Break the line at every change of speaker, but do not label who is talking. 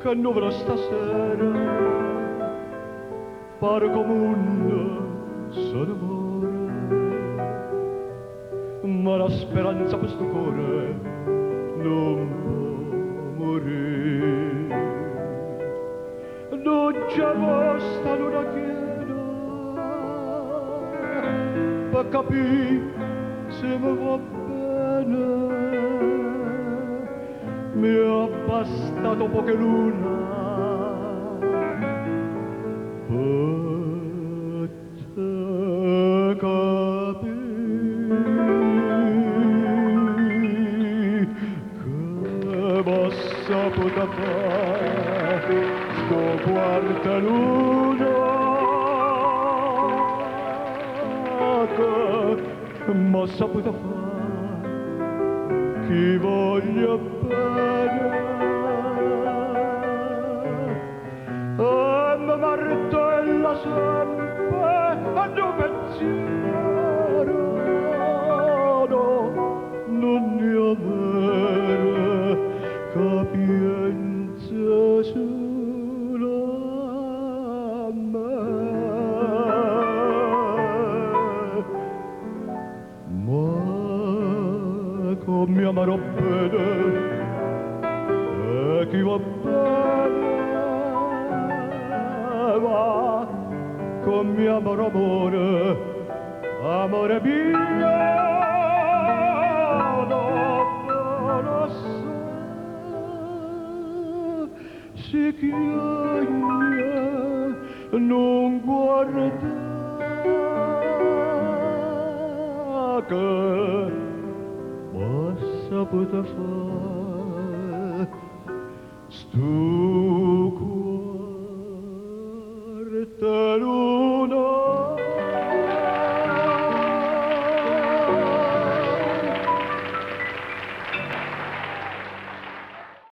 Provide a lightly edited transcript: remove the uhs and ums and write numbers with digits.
Che nuvola stasera pare come un s'annamora, ma la speranza questo cuore non può morire. Non c'è vostra luna chiara per capire se mi va bene. Mi è bastato poche luna per te capire che m'ho saputo fare sto quarta luna, che m'ho saputo fare chi voglio bene. E mi martella sempre a un pensiero, no, non ne avere capienza sulla me. Ma come amarò bene e chi va bene va come amarò amore, amore mio, non lo so, si chiogna non guarda che m'ho saputo fare sto